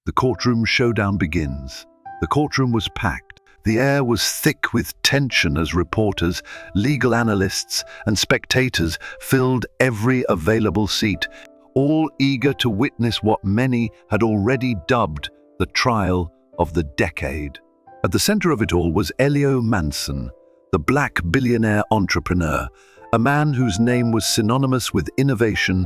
The courtroom showdown begins. The courtroom was packed. The air was thick with tension as reporters, legal analysts, and spectators filled every available seat, all eager to witness what many had already dubbed the trial of the decade. At the center of it all was Elio Manson, the black billionaire entrepreneur, a man whose name was synonymous with innovation,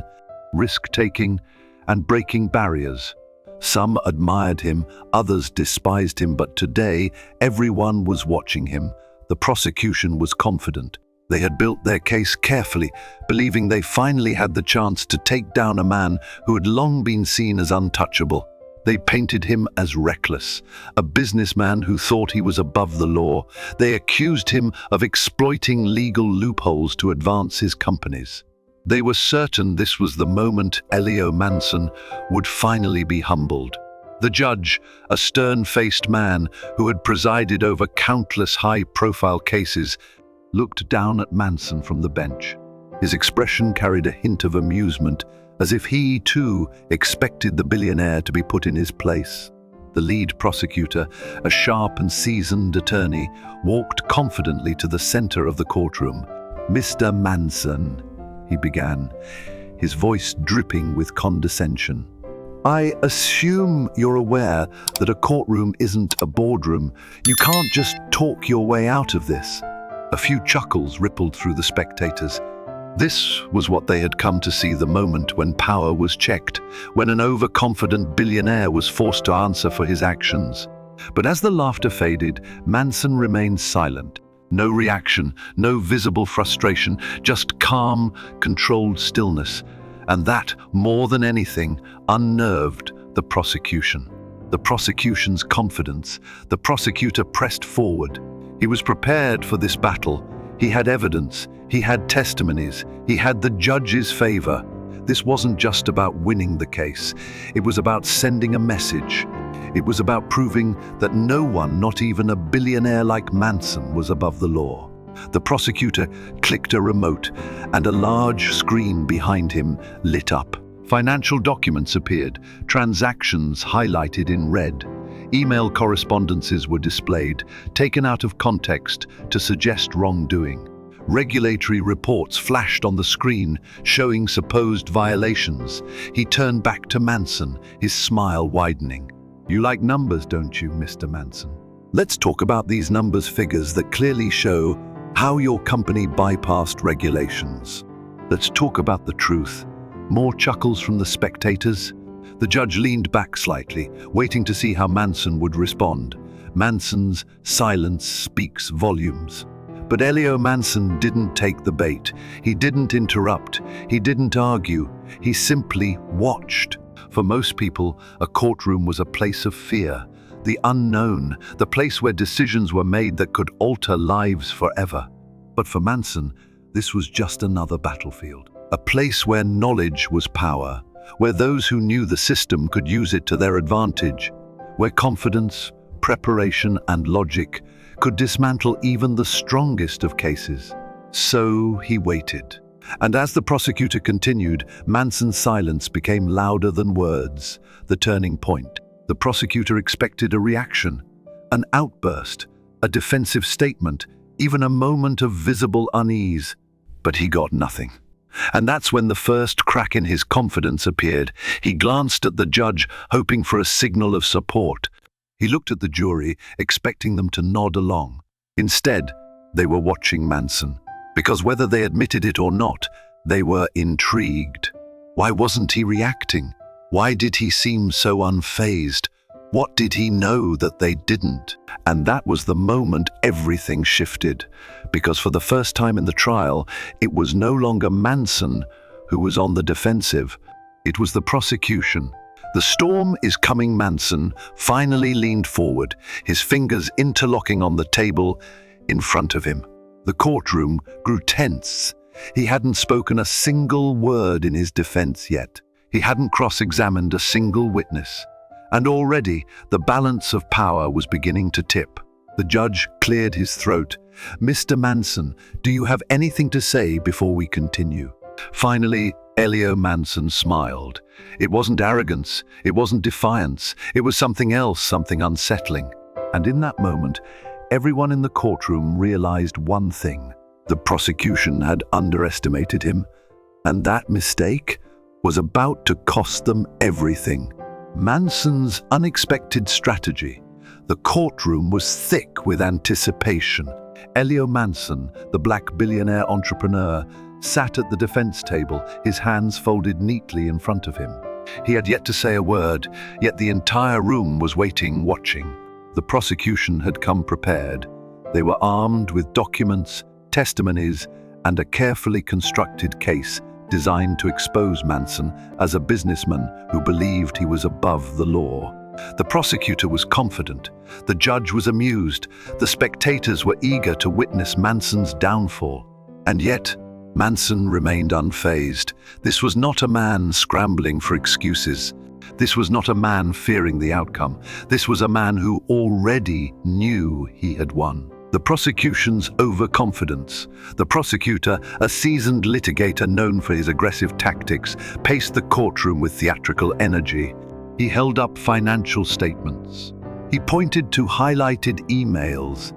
risk-taking, and breaking barriers. Some admired him, others despised him, but today everyone was watching him. The prosecution was confident. They had built their case carefully, believing they finally had the chance to take down a man who had long been seen as untouchable. They painted him as reckless, a businessman who thought he was above the law. They accused him of exploiting legal loopholes to advance his companies. They were certain this was the moment Elio Manson would finally be humbled. The judge, a stern-faced man who had presided over countless high-profile cases, looked down at Manson from the bench. His expression carried a hint of amusement, as if he, too, expected the billionaire to be put in his place. The lead prosecutor, a sharp and seasoned attorney, walked confidently to the center of the courtroom. "Mr. Manson," he began, his voice dripping with condescension. "I assume you're aware that a courtroom isn't a boardroom. You can't just talk your way out of this." A few chuckles rippled through the spectators. This was what they had come to see, the moment when power was checked, when an overconfident billionaire was forced to answer for his actions. But as the laughter faded, Manson remained silent. No reaction, no visible frustration, just calm, controlled stillness. And that, more than anything, unnerved the prosecution. The prosecution's confidence. The prosecutor pressed forward. He was prepared for this battle. He had evidence. He had testimonies. He had the judge's favor. This wasn't just about winning the case. It was about sending a message. It was about proving that no one, not even a billionaire like Manson, was above the law. The prosecutor clicked a remote, and a large screen behind him lit up. Financial documents appeared, transactions highlighted in red. Email correspondences were displayed, taken out of context to suggest wrongdoing. Regulatory reports flashed on the screen, showing supposed violations. He turned back to Manson, his smile widening. "You like numbers, don't you, Mr. Manson? Let's talk about these figures that clearly show how your company bypassed regulations. Let's talk about the truth." More chuckles from the spectators. The judge leaned back slightly, waiting to see how Manson would respond. Manson's silence speaks volumes. But Elio Manson didn't take the bait. He didn't interrupt. He didn't argue. He simply watched. For most people, a courtroom was a place of fear, the unknown, the place where decisions were made that could alter lives forever. But for Manson, this was just another battlefield, a place where knowledge was power, where those who knew the system could use it to their advantage, where confidence, preparation, and logic could dismantle even the strongest of cases. So he waited. And as the prosecutor continued, Manson's silence became louder than words. The turning point. The prosecutor expected a reaction, an outburst, a defensive statement, even a moment of visible unease. But he got nothing. And that's when the first crack in his confidence appeared. He glanced at the judge, hoping for a signal of support. He looked at the jury, expecting them to nod along. Instead, they were watching Manson. Because whether they admitted it or not, they were intrigued. Why wasn't he reacting? Why did he seem so unfazed? What did he know that they didn't? And that was the moment everything shifted. Because for the first time in the trial, it was no longer Manson who was on the defensive. It was the prosecution. "The storm is coming," Manson finally leaned forward, his fingers interlocking on the table in front of him. The courtroom grew tense. He hadn't spoken a single word in his defense yet. He hadn't cross-examined a single witness. And already, the balance of power was beginning to tip. The judge cleared his throat. "Mr. Manson, do you have anything to say before we continue?" Finally, Elio Manson smiled. It wasn't arrogance, it wasn't defiance, it was something else, something unsettling. And in that moment, everyone in the courtroom realized one thing. The prosecution had underestimated him, and that mistake was about to cost them everything. Manson's unexpected strategy. The courtroom was thick with anticipation. Elio Manson, the black billionaire entrepreneur, sat at the defense table, his hands folded neatly in front of him. He had yet to say a word, yet the entire room was waiting, watching. The prosecution had come prepared. They were armed with documents, testimonies, and a carefully constructed case designed to expose Manson as a businessman who believed he was above the law. The prosecutor was confident. The judge was amused. The spectators were eager to witness Manson's downfall. And yet, Manson remained unfazed. This was not a man scrambling for excuses. This was not a man fearing the outcome. This was a man who already knew he had won. The prosecution's overconfidence. The prosecutor, a seasoned litigator known for his aggressive tactics, paced the courtroom with theatrical energy. He held up financial statements. He pointed to highlighted emails.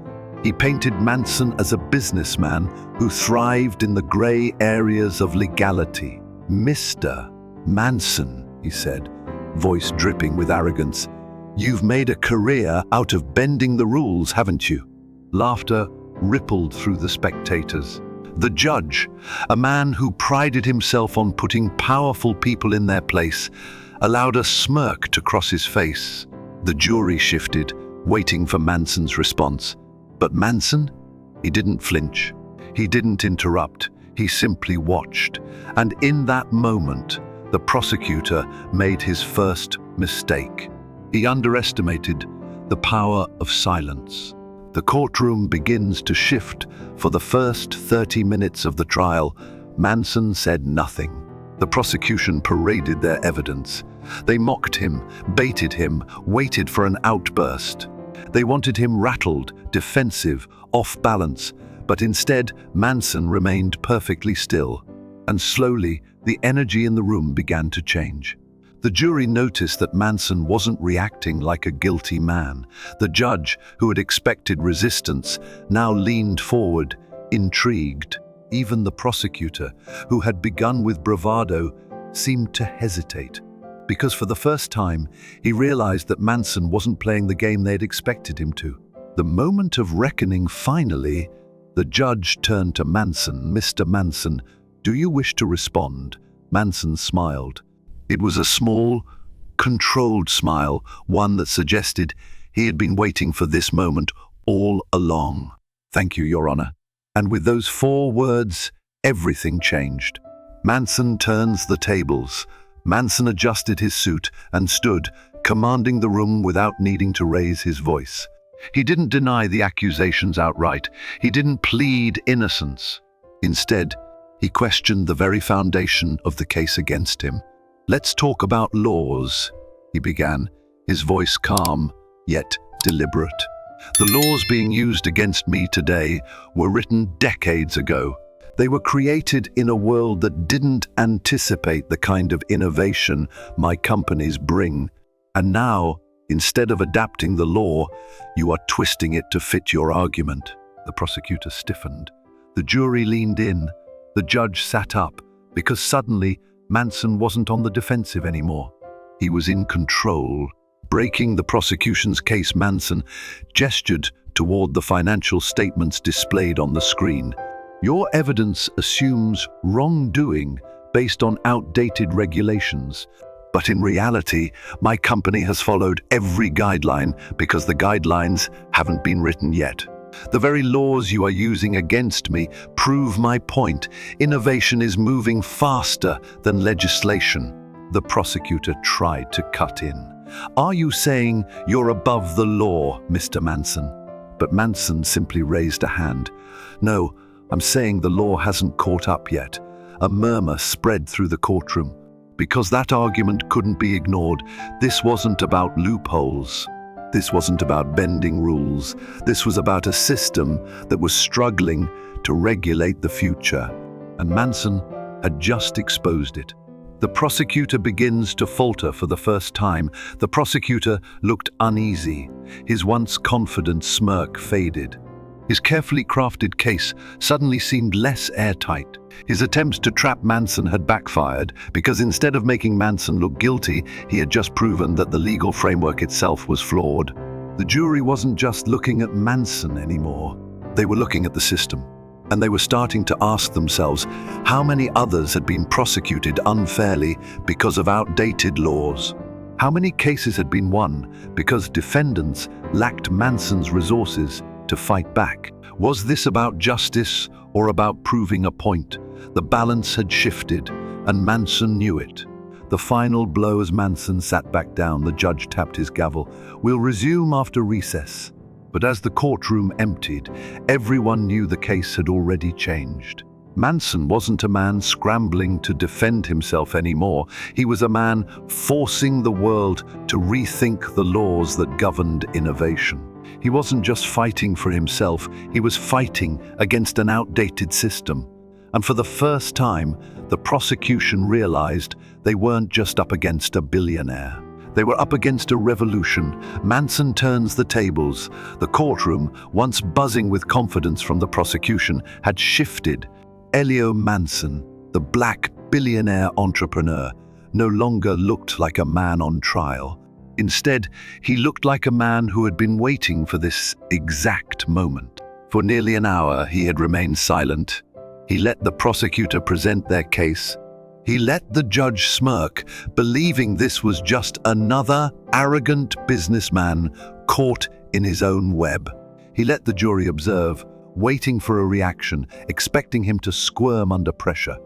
He painted Manson as a businessman who thrived in the gray areas of legality. "Mr. Manson," he said, voice dripping with arrogance, "you've made a career out of bending the rules, haven't you?" Laughter rippled through the spectators. The judge, a man who prided himself on putting powerful people in their place, allowed a smirk to cross his face. The jury shifted, waiting for Manson's response. But Manson? He didn't flinch. He didn't interrupt. He simply watched. And in that moment, the prosecutor made his first mistake. He underestimated the power of silence. The courtroom begins to shift. For the first 30 minutes of the trial, Manson said nothing. The prosecution paraded their evidence. They mocked him, baited him, waited for an outburst. They wanted him rattled, defensive, off balance, but instead Manson remained perfectly still. And slowly, the energy in the room began to change. The jury noticed that Manson wasn't reacting like a guilty man. The judge, who had expected resistance, now leaned forward, intrigued. Even the prosecutor, who had begun with bravado, seemed to hesitate. Because for the first time, he realized that Manson wasn't playing the game they'd expected him to. The moment of reckoning finally, the judge turned to Manson. "Mr. Manson, do you wish to respond?" Manson smiled. It was a small, controlled smile, one that suggested he had been waiting for this moment all along. "Thank you, Your Honor." And with those 4 words, everything changed. Manson turns the tables. Manson adjusted his suit and stood, commanding the room without needing to raise his voice. He didn't deny the accusations outright. He didn't plead innocence. Instead, he questioned the very foundation of the case against him. "Let's talk about laws," he began, his voice calm, yet deliberate. "The laws being used against me today were written decades ago. They were created in a world that didn't anticipate the kind of innovation my companies bring. And now, instead of adapting the law, you are twisting it to fit your argument." The prosecutor stiffened. The jury leaned in. The judge sat up, because suddenly Manson wasn't on the defensive anymore. He was in control. Breaking the prosecution's case, Manson gestured toward the financial statements displayed on the screen. "Your evidence assumes wrongdoing based on outdated regulations. But in reality, my company has followed every guideline because the guidelines haven't been written yet. The very laws you are using against me prove my point. Innovation is moving faster than legislation." The prosecutor tried to cut in. "Are you saying you're above the law, Mr. Manson?" But Manson simply raised a hand. "No, I'm saying the law hasn't caught up yet." A murmur spread through the courtroom. Because that argument couldn't be ignored. This wasn't about loopholes. This wasn't about bending rules. This was about a system that was struggling to regulate the future. And Manson had just exposed it. The prosecutor begins to falter for the first time. The prosecutor looked uneasy. His once confident smirk faded. His carefully crafted case suddenly seemed less airtight. His attempts to trap Manson had backfired because instead of making Manson look guilty, he had just proven that the legal framework itself was flawed. The jury wasn't just looking at Manson anymore. They were looking at the system. And they were starting to ask themselves how many others had been prosecuted unfairly because of outdated laws. How many cases had been won because defendants lacked Manson's resources to fight back? Was this about justice or about proving a point? The balance had shifted, and Manson knew it. The final blow as Manson sat back down, the judge tapped his gavel. "We'll resume after recess." But as the courtroom emptied, everyone knew the case had already changed. Manson wasn't a man scrambling to defend himself anymore. He was a man forcing the world to rethink the laws that governed innovation. He wasn't just fighting for himself, he was fighting against an outdated system. And for the first time, the prosecution realized they weren't just up against a billionaire. They were up against a revolution. Manson turns the tables. The courtroom, once buzzing with confidence from the prosecution, had shifted. Elio Manson, the black billionaire entrepreneur, no longer looked like a man on trial. Instead, he looked like a man who had been waiting for this exact moment. For nearly an hour, he had remained silent. He let the prosecutor present their case. He let the judge smirk, believing this was just another arrogant businessman caught in his own web. He let the jury observe, waiting for a reaction, expecting him to squirm under pressure.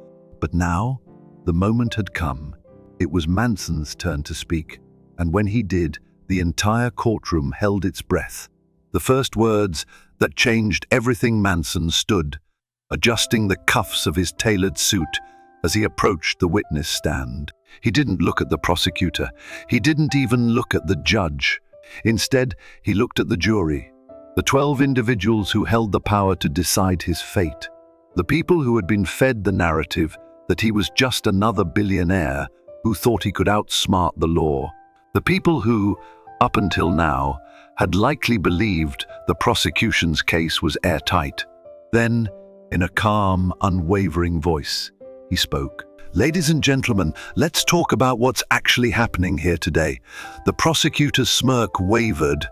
But now, the moment had come. It was Manson's turn to speak, and when he did, the entire courtroom held its breath. The first words that changed everything. Manson stood, adjusting the cuffs of his tailored suit as he approached the witness stand. He didn't look at the prosecutor. He didn't even look at the judge. Instead, he looked at the jury, the 12 individuals who held the power to decide his fate, the people who had been fed the narrative that he was just another billionaire who thought he could outsmart the law, the people who, up until now, had likely believed the prosecution's case was airtight. Then, in a calm, unwavering voice, he spoke. "Ladies and gentlemen, let's talk about what's actually happening here today." The prosecutor's smirk wavered.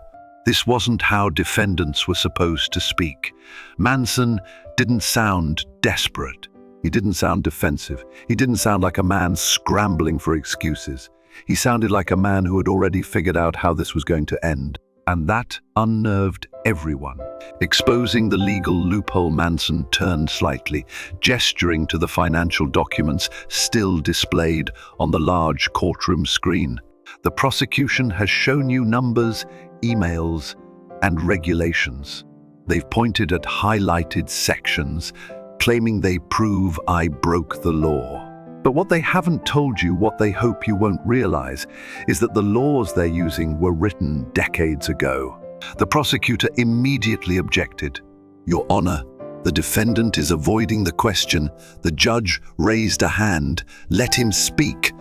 This wasn't how defendants were supposed to speak. Manson didn't sound desperate. He didn't sound defensive. He didn't sound like a man scrambling for excuses. He sounded like a man who had already figured out how this was going to end. And that unnerved everyone. Exposing the legal loophole, Manson turned slightly, gesturing to the financial documents still displayed on the large courtroom screen. "The prosecution has shown you numbers, emails, and regulations. They've pointed at highlighted sections, claiming they prove I broke the law. But what they haven't told you, what they hope you won't realize, is that the laws they're using were written decades ago." The prosecutor immediately objected. "Your Honor, the defendant is avoiding the question." The judge raised a hand. "Let him speak."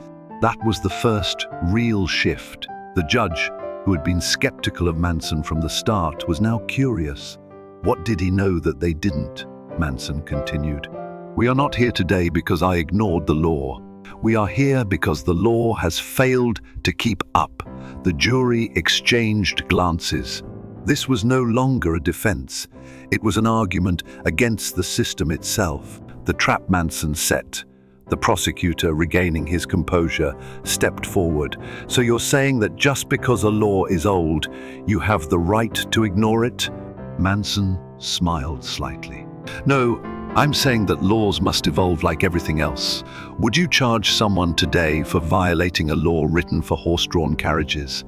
That was the first real shift. The judge, who had been skeptical of Manson from the start, was now curious. What did he know that they didn't? Manson continued. "We are not here today because I ignored the law. We are here because the law has failed to keep up." The jury exchanged glances. This was no longer a defense. It was an argument against the system itself. The trap Manson set. The prosecutor, regaining his composure, stepped forward. "So you're saying that just because a law is old, you have the right to ignore it?" Manson smiled slightly. "No, I'm saying that laws must evolve like everything else. Would you charge someone today for violating a law written for horse-drawn carriages?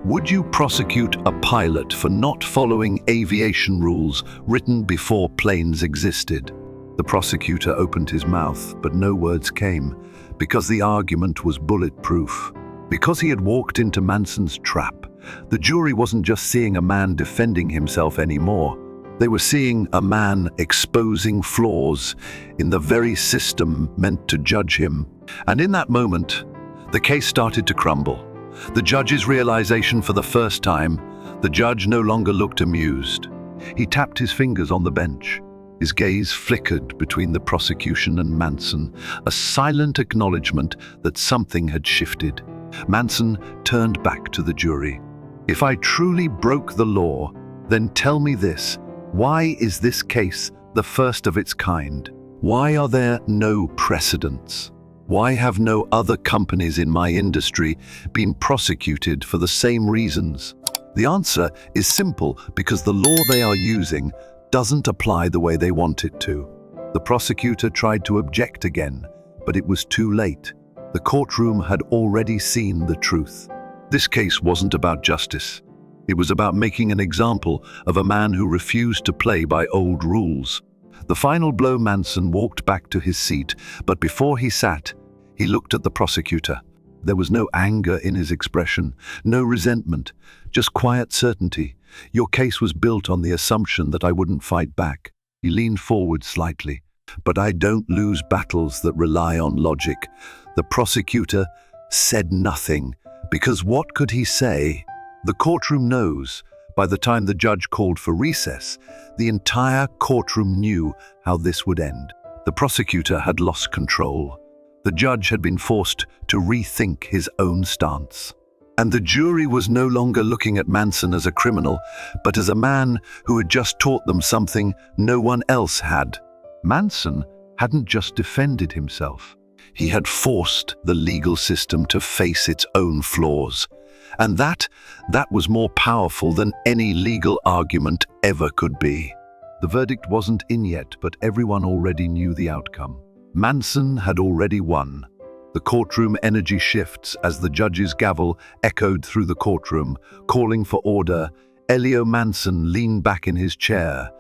Would you prosecute a pilot for not following aviation rules written before planes existed?" The prosecutor opened his mouth, but no words came, because the argument was bulletproof. Because he had walked into Manson's trap, the jury wasn't just seeing a man defending himself anymore. They were seeing a man exposing flaws in the very system meant to judge him. And in that moment, the case started to crumble. The judge's realization for the first time, the judge no longer looked amused. He tapped his fingers on the bench. His gaze flickered between the prosecution and Manson, a silent acknowledgement that something had shifted. Manson turned back to the jury. "If I truly broke the law, then tell me this. Why is this case the first of its kind? Why are there no precedents? Why have no other companies in my industry been prosecuted for the same reasons?" The answer is simple: because the law they are using doesn't apply the way they want it to. The prosecutor tried to object again, but it was too late. The courtroom had already seen the truth. This case wasn't about justice. It was about making an example of a man who refused to play by old rules. The final blow, Manson walked back to his seat, but before he sat, he looked at the prosecutor. There was no anger in his expression, no resentment, just quiet certainty. "Your case was built on the assumption that I wouldn't fight back." He leaned forward slightly. "But I don't lose battles that rely on logic." The prosecutor said nothing, because what could he say? The courtroom knows. By the time the judge called for recess, the entire courtroom knew how this would end. The prosecutor had lost control. The judge had been forced to rethink his own stance. And the jury was no longer looking at Manson as a criminal, but as a man who had just taught them something no one else had. Manson hadn't just defended himself. He had forced the legal system to face its own flaws. And that was more powerful than any legal argument ever could be. The verdict wasn't in yet, but everyone already knew the outcome. Manson had already won. The courtroom energy shifts as the judge's gavel echoed through the courtroom, calling for order. Elio Manson leaned back in his chair,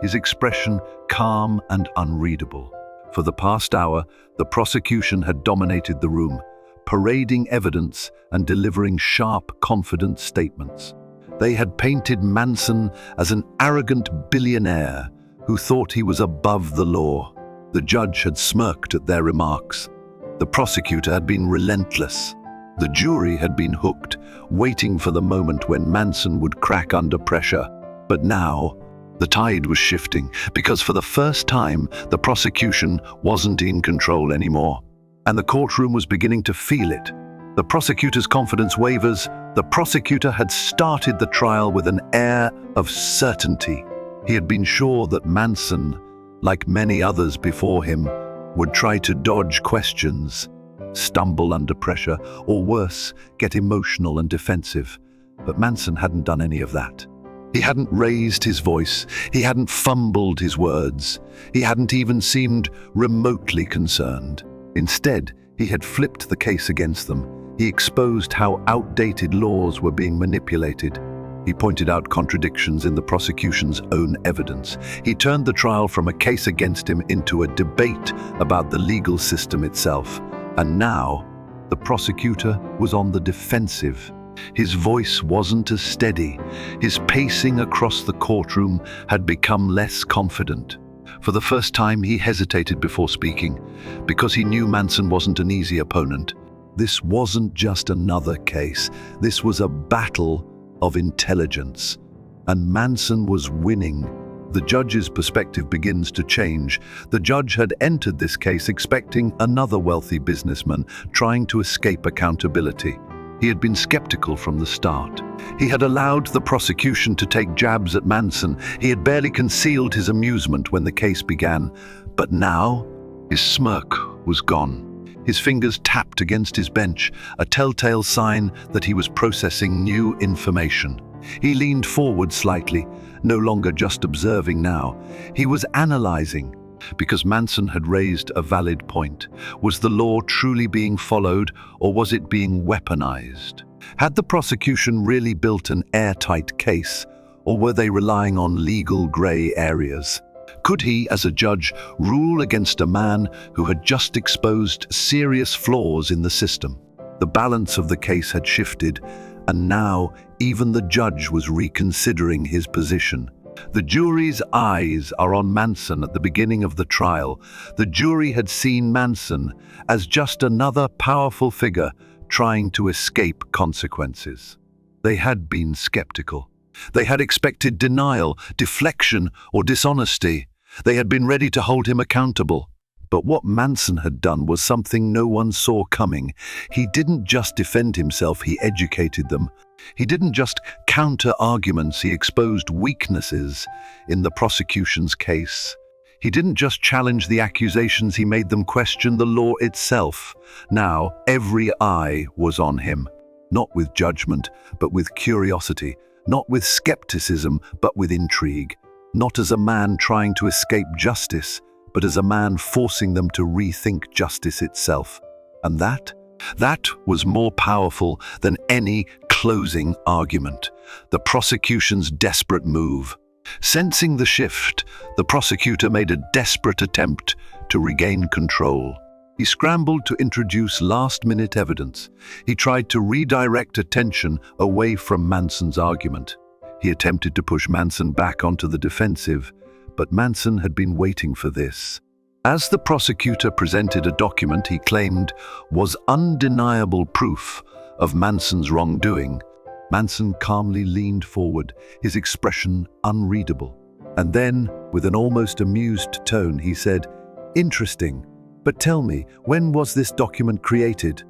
his expression calm and unreadable. For the past hour, the prosecution had dominated the room, parading evidence and delivering sharp, confident statements. They had painted Manson as an arrogant billionaire who thought he was above the law. The judge had smirked at their remarks. The prosecutor had been relentless. The jury had been hooked, waiting for the moment when Manson would crack under pressure. But now, the tide was shifting, because for the first time, the prosecution wasn't in control anymore. And the courtroom was beginning to feel it. The prosecutor's confidence wavers. The prosecutor had started the trial with an air of certainty. He had been sure that Manson, like many others before him, would try to dodge questions, stumble under pressure, or worse, get emotional and defensive. But Manson hadn't done any of that. He hadn't raised his voice. He hadn't fumbled his words. He hadn't even seemed remotely concerned. Instead, he had flipped the case against them. He exposed how outdated laws were being manipulated. He pointed out contradictions in the prosecution's own evidence. He turned the trial from a case against him into a debate about the legal system itself. And now, the prosecutor was on the defensive. His voice wasn't as steady. His pacing across the courtroom had become less confident. For the first time, he hesitated before speaking, because he knew Manson wasn't an easy opponent. This wasn't just another case. This was a battle of intelligence, and Manson was winning. The judge's perspective begins to change. The judge had entered this case expecting another wealthy businessman trying to escape accountability. He had been skeptical from the start. He had allowed the prosecution to take jabs at Manson. He had barely concealed his amusement when the case began. But now, his smirk was gone. His fingers tapped against his bench, a telltale sign that he was processing new information. He leaned forward slightly, no longer just observing now. He was analyzing, because Manson had raised a valid point. Was the law truly being followed, or was it being weaponized? Had the prosecution really built an airtight case, or were they relying on legal gray areas? Could he, as a judge, rule against a man who had just exposed serious flaws in the system? The balance of the case had shifted, and now even the judge was reconsidering his position. The jury's eyes are on Manson at the beginning of the trial. The jury had seen Manson as just another powerful figure trying to escape consequences. They had been skeptical. They had expected denial, deflection, or dishonesty. They had been ready to hold him accountable. But what Manson had done was something no one saw coming. He didn't just defend himself, he educated them. He didn't just counter arguments, he exposed weaknesses in the prosecution's case. He didn't just challenge the accusations, he made them question the law itself. Now, every eye was on him, not with judgment, but with curiosity, not with skepticism, but with intrigue, not as a man trying to escape justice, but as a man forcing them to rethink justice itself. And that was more powerful than any closing argument. The prosecution's desperate move. Sensing the shift, the prosecutor made a desperate attempt to regain control. He scrambled to introduce last-minute evidence. He tried to redirect attention away from Manson's argument. He attempted to push Manson back onto the defensive, but Manson had been waiting for this. As the prosecutor presented a document he claimed was undeniable proof of Manson's wrongdoing, Manson calmly leaned forward, his expression unreadable. And then, with an almost amused tone, he said, "Interesting, but tell me, when was this document created?"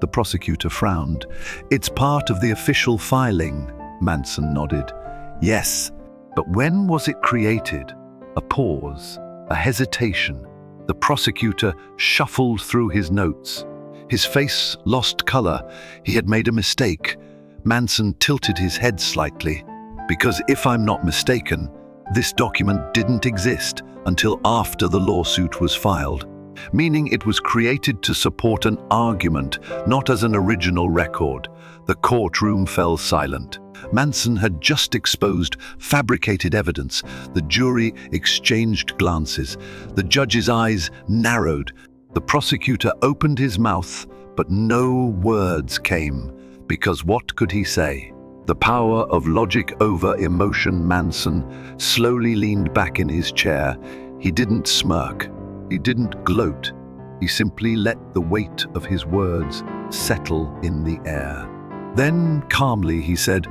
The prosecutor frowned. "It's part of the official filing," Manson nodded. "Yes, but when was it created?" A pause, a hesitation. The prosecutor shuffled through his notes. His face lost color. He had made a mistake. Manson tilted his head slightly. "Because if I'm not mistaken, this document didn't exist until after the lawsuit was filed, meaning it was created to support an argument, not as an original record." The courtroom fell silent. Manson had just exposed fabricated evidence. The jury exchanged glances. The judge's eyes narrowed. The prosecutor opened his mouth, but no words came, because what could he say? The power of logic over emotion. Manson slowly leaned back in his chair. He didn't smirk. He didn't gloat. He simply let the weight of his words settle in the air. Then, calmly, he said,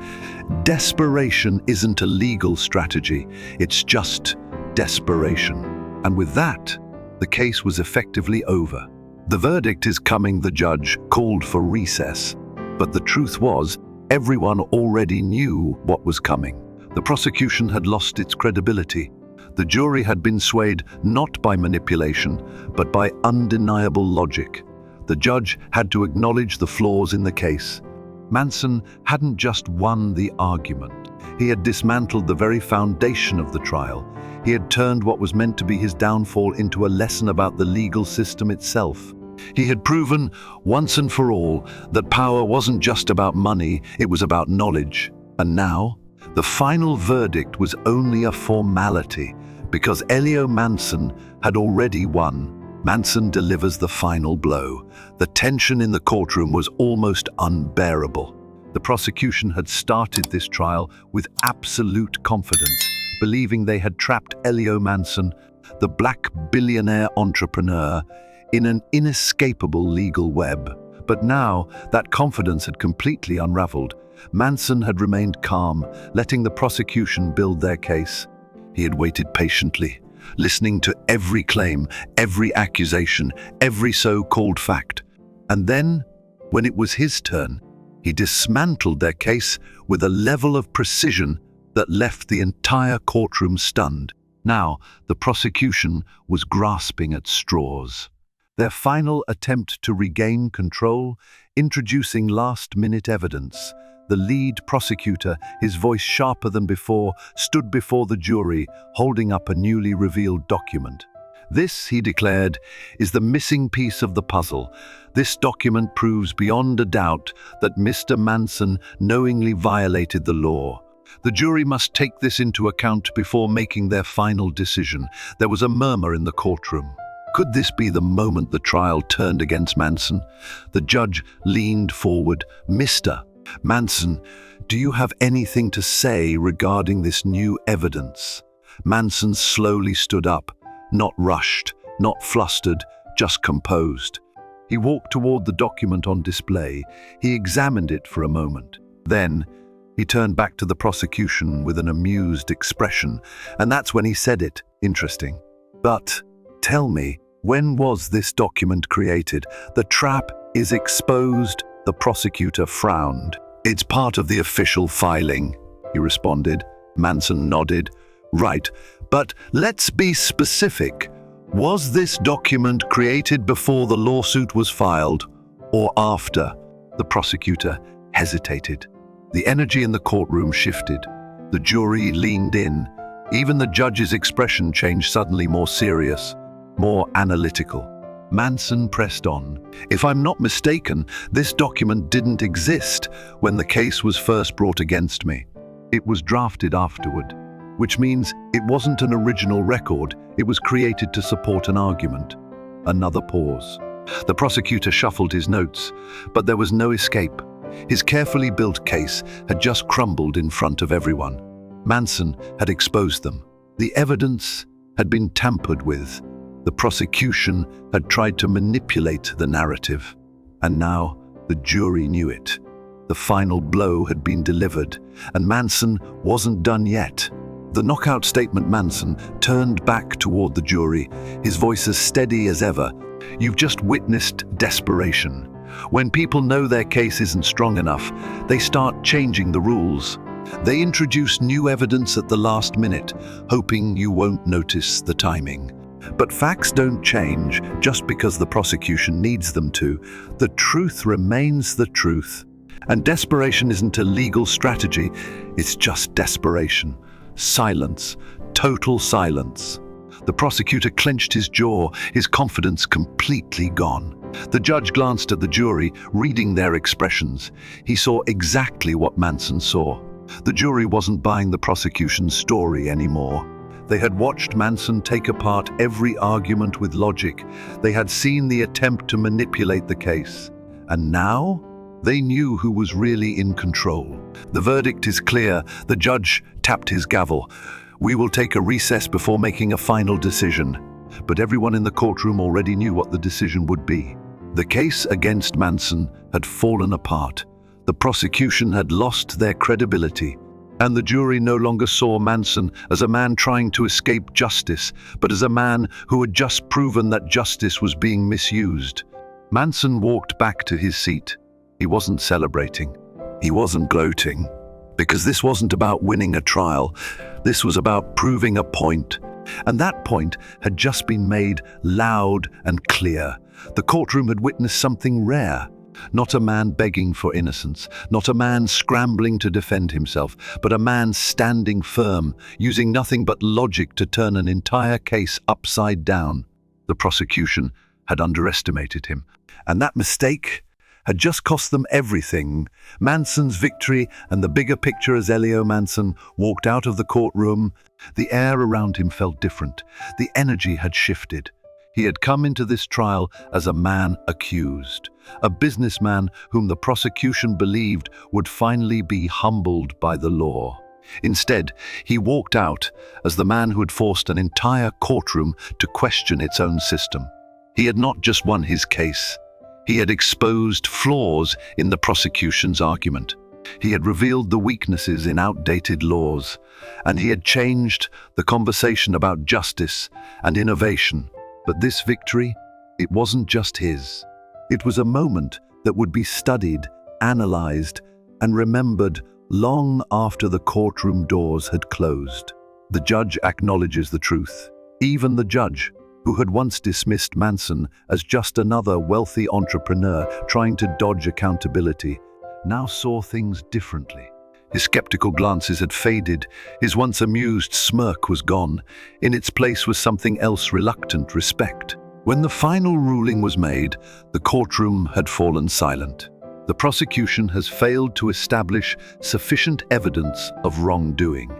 "Desperation isn't a legal strategy. It's just desperation." And with that, the case was effectively over. "The verdict is coming," the judge called for recess. But the truth was, everyone already knew what was coming. The prosecution had lost its credibility. The jury had been swayed not by manipulation, but by undeniable logic. The judge had to acknowledge the flaws in the case. Manson hadn't just won the argument. He had dismantled the very foundation of the trial. He had turned what was meant to be his downfall into a lesson about the legal system itself. He had proven, once and for all, that power wasn't just about money, it was about knowledge. And now, the final verdict was only a formality, because Elio Manson had already won. Manson delivers the final blow. The tension in the courtroom was almost unbearable. The prosecution had started this trial with absolute confidence, believing they had trapped Elio Manson, the black billionaire entrepreneur, in an inescapable legal web. But now, that confidence had completely unraveled. Manson had remained calm, letting the prosecution build their case. He had waited patiently, listening to every claim, every accusation, every so-called fact. And then, when it was his turn, he dismantled their case with a level of precision that left the entire courtroom stunned. Now, the prosecution was grasping at straws. Their final attempt to regain control, introducing last-minute evidence. The lead prosecutor, his voice sharper than before, stood before the jury, holding up a newly revealed document. "This," he declared, "is the missing piece of the puzzle. This document proves beyond a doubt that Mr. Manson knowingly violated the law. The jury must take this into account before making their final decision." There was a murmur in the courtroom. Could this be the moment the trial turned against Manson? The judge leaned forward. "Mr. "Manson, do you have anything to say regarding this new evidence?" Manson slowly stood up, not rushed, not flustered, just composed. He walked toward the document on display. He examined it for a moment. Then, he turned back to the prosecution with an amused expression, and that's when he said it. "Interesting. But, tell me, when was this document created? The trap is exposed." The prosecutor frowned. "It's part of the official filing," he responded. Manson nodded. "Right, but let's be specific. Was this document created before the lawsuit was filed, or after?" The prosecutor hesitated. The energy in the courtroom shifted. The jury leaned in. Even the judge's expression changed, suddenly more serious, more analytical. Manson pressed on. "If I'm not mistaken, this document didn't exist when the case was first brought against me. It was drafted afterward, which means it wasn't an original record. It was created to support an argument." Another pause. The prosecutor shuffled his notes, but there was no escape. His carefully built case had just crumbled in front of everyone. Manson had exposed them. The evidence had been tampered with. The prosecution had tried to manipulate the narrative. And now the jury knew it. The final blow had been delivered, and Manson wasn't done yet. The knockout statement. Manson turned back toward the jury, his voice as steady as ever. "You've just witnessed desperation. When people know their case isn't strong enough, they start changing the rules. They introduce new evidence at the last minute, hoping you won't notice the timing. But facts don't change just because the prosecution needs them to. The truth remains the truth. And desperation isn't a legal strategy, it's just desperation. Silence, total silence." The prosecutor clenched his jaw, his confidence completely gone. The judge glanced at the jury, reading their expressions. He saw exactly what Manson saw. The jury wasn't buying the prosecution's story anymore. They had watched Manson take apart every argument with logic. They had seen the attempt to manipulate the case. And now, they knew who was really in control. "The verdict is clear." The judge tapped his gavel. "We will take a recess before making a final decision." But everyone in the courtroom already knew what the decision would be. The case against Manson had fallen apart. The prosecution had lost their credibility. And the jury no longer saw Manson as a man trying to escape justice, but as a man who had just proven that justice was being misused. Manson walked back to his seat. He wasn't celebrating. He wasn't gloating. Because this wasn't about winning a trial. This was about proving a point. And that point had just been made loud and clear. The courtroom had witnessed something rare. Not a man begging for innocence, not a man scrambling to defend himself, but a man standing firm, using nothing but logic to turn an entire case upside down. The prosecution had underestimated him, and that mistake had just cost them everything. Manson's victory and the bigger picture. As Elio Manson walked out of the courtroom, the air around him felt different. The energy had shifted. He had come into this trial as a man accused, a businessman whom the prosecution believed would finally be humbled by the law. Instead, he walked out as the man who had forced an entire courtroom to question its own system. He had not just won his case. He had exposed flaws in the prosecution's argument. He had revealed the weaknesses in outdated laws, and he had changed the conversation about justice and innovation. But this victory, it wasn't just his. It was a moment that would be studied, analyzed, and remembered long after the courtroom doors had closed. The judge acknowledges the truth. Even the judge, who had once dismissed Manson as just another wealthy entrepreneur trying to dodge accountability, now saw things differently. His skeptical glances had faded. His once amused smirk was gone. In its place was something else: reluctant respect. When the final ruling was made, the courtroom had fallen silent. The prosecution has failed to establish sufficient evidence of wrongdoing.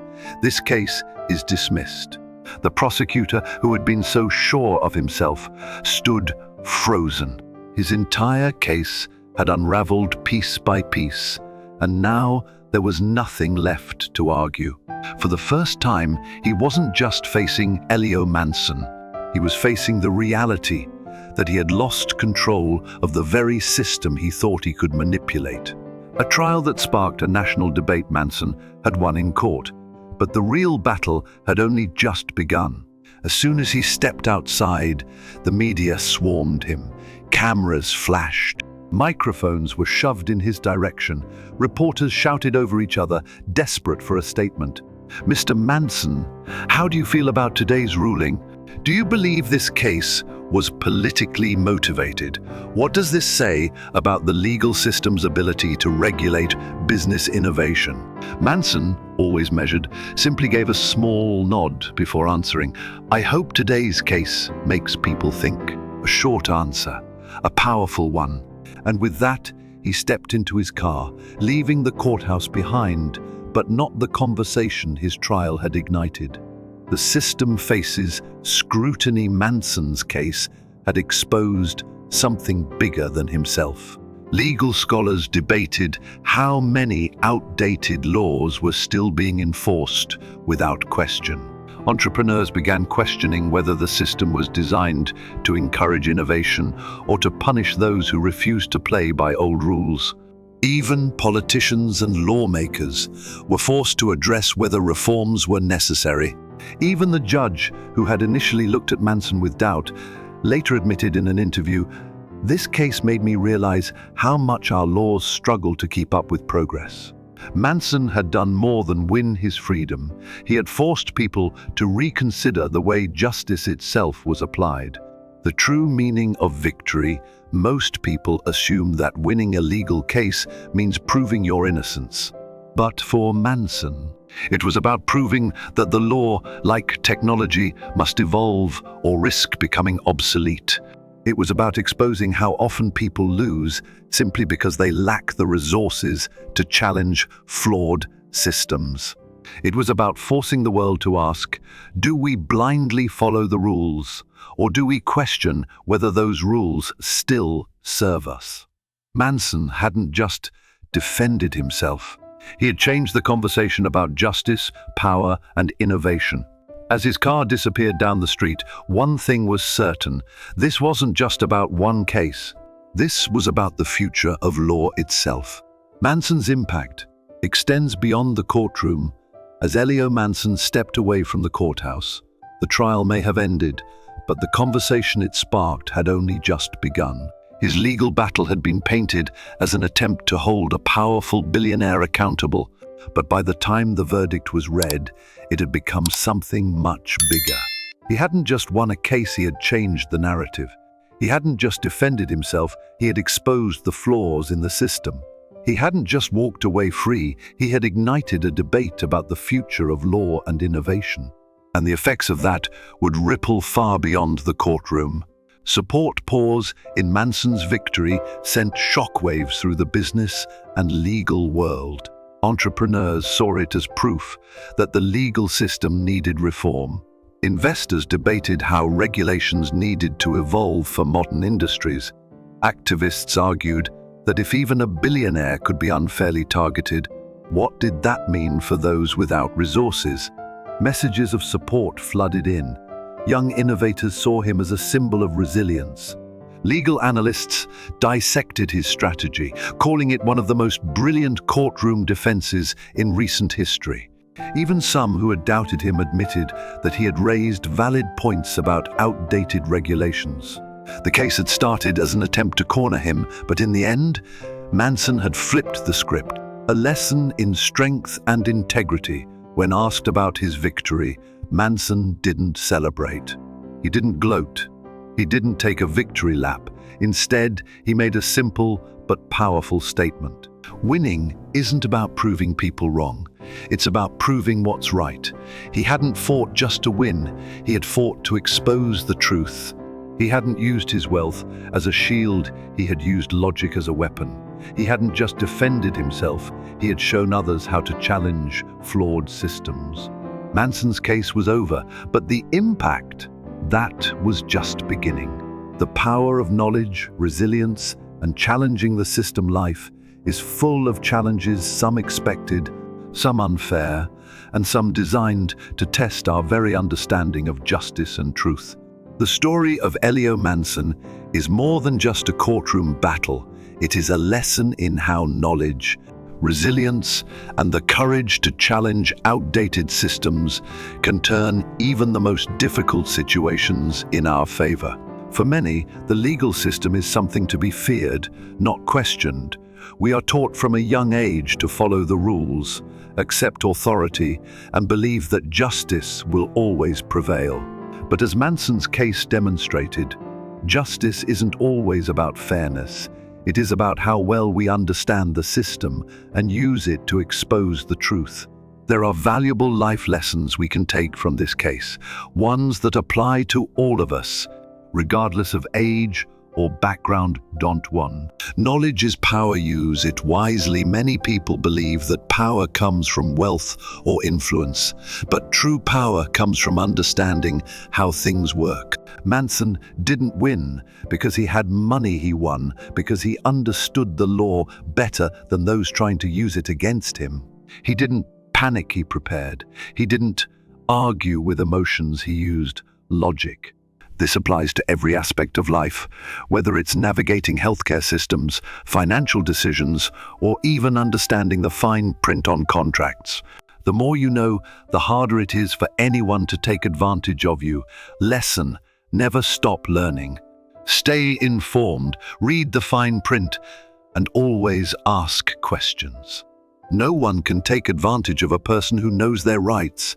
This case is dismissed. The prosecutor, who had been so sure of himself, stood frozen. His entire case had unraveled piece by piece, And now there was nothing left to argue. For the first time, he wasn't just facing Elio Manson. He was facing the reality that he had lost control of the very system he thought he could manipulate. A trial that sparked a national debate Manson had won in court, but the real battle had only just begun. As soon as he stepped outside, the media swarmed him. Cameras flashed. Microphones were shoved in his direction. Reporters shouted over each other, desperate for a statement. "Mr. Manson, how do you feel about today's ruling? Do you believe this case was politically motivated? What does this say about the legal system's ability to regulate business innovation?" Manson, always measured, simply gave a small nod before answering. "I hope today's case makes people think." A short answer, a powerful one. And with that, he stepped into his car, leaving the courthouse behind, but not the conversation his trial had ignited. The system faces scrutiny. Manson's case had exposed something bigger than himself. Legal scholars debated how many outdated laws were still being enforced without question. Entrepreneurs began questioning whether the system was designed to encourage innovation or to punish those who refused to play by old rules. Even politicians and lawmakers were forced to address whether reforms were necessary. Even the judge, who had initially looked at Manson with doubt, later admitted in an interview, "This case made me realize how much our laws struggle to keep up with progress." Manson had done more than win his freedom. He had forced people to reconsider the way justice itself was applied. The true meaning of victory: most people assume that winning a legal case means proving your innocence. But for Manson, it was about proving that the law, like technology, must evolve or risk becoming obsolete. It was about exposing how often people lose simply because they lack the resources to challenge flawed systems. It was about forcing the world to ask, do we blindly follow the rules, or do we question whether those rules still serve us? Manson hadn't just defended himself. He had changed the conversation about justice, power, and innovation. As his car disappeared down the street, one thing was certain: this wasn't just about one case. This was about the future of law itself. Manson's impact extends beyond the courtroom. As Elio Manson stepped away from the courthouse, the trial may have ended, but the conversation it sparked had only just begun. His legal battle had been painted as an attempt to hold a powerful billionaire accountable, but by the time the verdict was read, it had become something much bigger. He hadn't just won a case, he had changed the narrative. He hadn't just defended himself, he had exposed the flaws in the system. He hadn't just walked away free, he had ignited a debate about the future of law and innovation. And the effects of that would ripple far beyond the courtroom. Support pause in Manson's victory sent shockwaves through the business and legal world. Entrepreneurs saw it as proof that the legal system needed reform. Investors debated how regulations needed to evolve for modern industries. Activists argued that if even a billionaire could be unfairly targeted, what did that mean for those without resources? Messages of support flooded in. Young innovators saw him as a symbol of resilience. Legal analysts dissected his strategy, calling it one of the most brilliant courtroom defenses in recent history. Even some who had doubted him admitted that he had raised valid points about outdated regulations. The case had started as an attempt to corner him, but in the end, Manson had flipped the script. A lesson in strength and integrity. When asked about his victory, Manson didn't celebrate. He didn't gloat. He didn't take a victory lap. Instead, he made a simple but powerful statement. Winning isn't about proving people wrong. It's about proving what's right. He hadn't fought just to win. He had fought to expose the truth. He hadn't used his wealth as a shield. He had used logic as a weapon. He hadn't just defended himself. He had shown others how to challenge flawed systems. Manson's case was over, but the impact, that was just beginning. The power of knowledge, resilience, and challenging the system life is full of challenges, some expected, some unfair, and some designed to test our very understanding of justice and truth. The story of Elio Manson is more than just a courtroom battle. It is a lesson in how knowledge, resilience, and the courage to challenge outdated systems can turn even the most difficult situations in our favor. For many, the legal system is something to be feared, not questioned. We are taught from a young age to follow the rules, accept authority, and believe that justice will always prevail. But as Manson's case demonstrated, justice isn't always about fairness. It is about how well we understand the system and use it to expose the truth. There are valuable life lessons we can take from this case, ones that apply to all of us, regardless of age or background. One. Knowledge is power. Use it wisely. Many people believe that power comes from wealth or influence, but true power comes from understanding how things work. Manson didn't win because he had money. He won because he understood the law better than those trying to use it against him. He didn't panic. He prepared. He didn't argue with emotions. He used logic. This applies to every aspect of life, whether it's navigating healthcare systems, financial decisions, or even understanding the fine print on contracts. The more you know, the harder it is for anyone to take advantage of you. Lesson: never stop learning. Stay informed, read the fine print, and always ask questions. No one can take advantage of a person who knows their rights.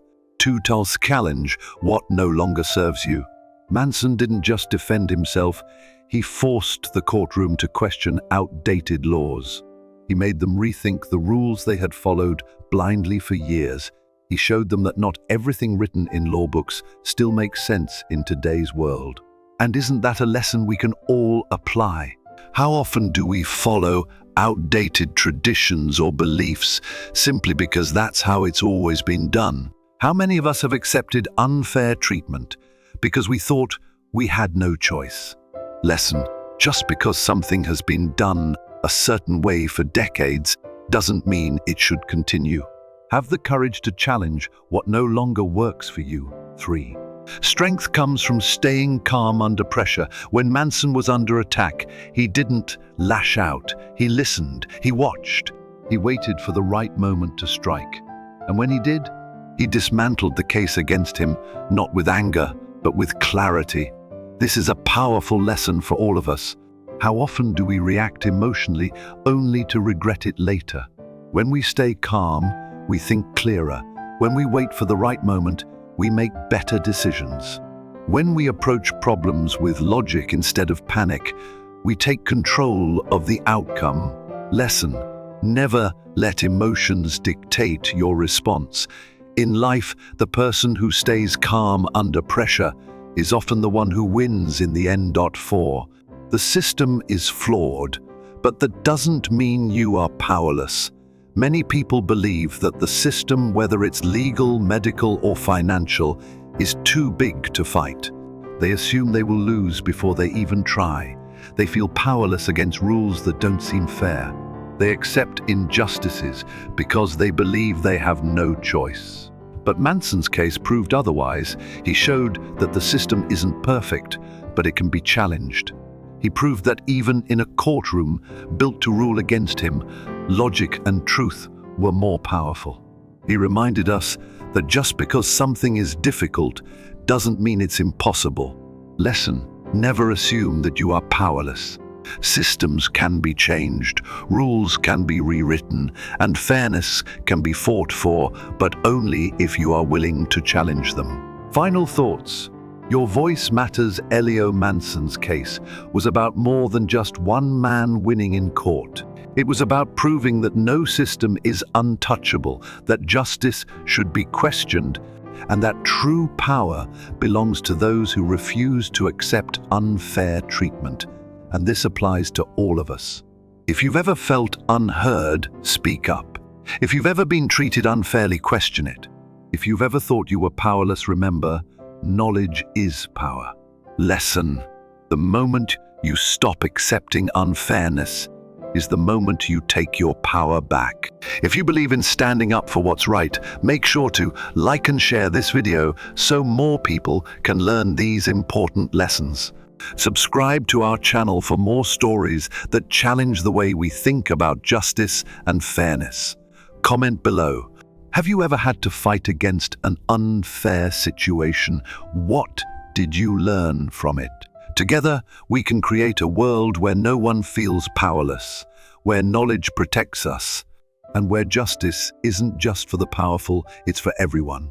Challenge what no longer serves you. Manson didn't just defend himself, he forced the courtroom to question outdated laws. He made them rethink the rules they had followed blindly for years. He showed them that not everything written in law books still makes sense in today's world. And isn't that a lesson we can all apply? How often do we follow outdated traditions or beliefs simply because that's how it's always been done? How many of us have accepted unfair treatment because we thought we had no choice? Lesson: just because something has been done a certain way for decades doesn't mean it should continue. Have the courage to challenge what no longer works for you. 3. Strength comes from staying calm under pressure. When Manson was under attack, he didn't lash out. He listened, he watched, he waited for the right moment to strike. And when he did, he dismantled the case against him, not with anger, but with clarity. This is a powerful lesson for all of us. How often do we react emotionally only to regret it later? When we stay calm, we think clearer. When we wait for the right moment, we make better decisions. When we approach problems with logic instead of panic, we take control of the outcome. Lesson: never let emotions dictate your response. In life, the person who stays calm under pressure is often the one who wins in the end. 4. The system is flawed, but that doesn't mean you are powerless. Many people believe that the system, whether it's legal, medical, or financial, is too big to fight. They assume they will lose before they even try. They feel powerless against rules that don't seem fair. They accept injustices because they believe they have no choice. But Manson's case proved otherwise. He showed that the system isn't perfect, but it can be challenged. He proved that even in a courtroom built to rule against him, logic and truth were more powerful. He reminded us that just because something is difficult doesn't mean it's impossible. Lesson: never assume that you are powerless. Systems can be changed, rules can be rewritten, and fairness can be fought for, but only if you are willing to challenge them. Final thoughts. Your voice matters. Elio Manson's case was about more than just one man winning in court. It was about proving that no system is untouchable, that justice should be questioned, and that true power belongs to those who refuse to accept unfair treatment. And this applies to all of us. If you've ever felt unheard, speak up. If you've ever been treated unfairly, question it. If you've ever thought you were powerless, remember, knowledge is power. Lesson: the moment you stop accepting unfairness is the moment you take your power back. If you believe in standing up for what's right, make sure to like and share this video so more people can learn these important lessons. Subscribe to our channel for more stories that challenge the way we think about justice and fairness. Comment below. Have you ever had to fight against an unfair situation? What did you learn from it? Together, we can create a world where no one feels powerless, where knowledge protects us, and where justice isn't just for the powerful, it's for everyone.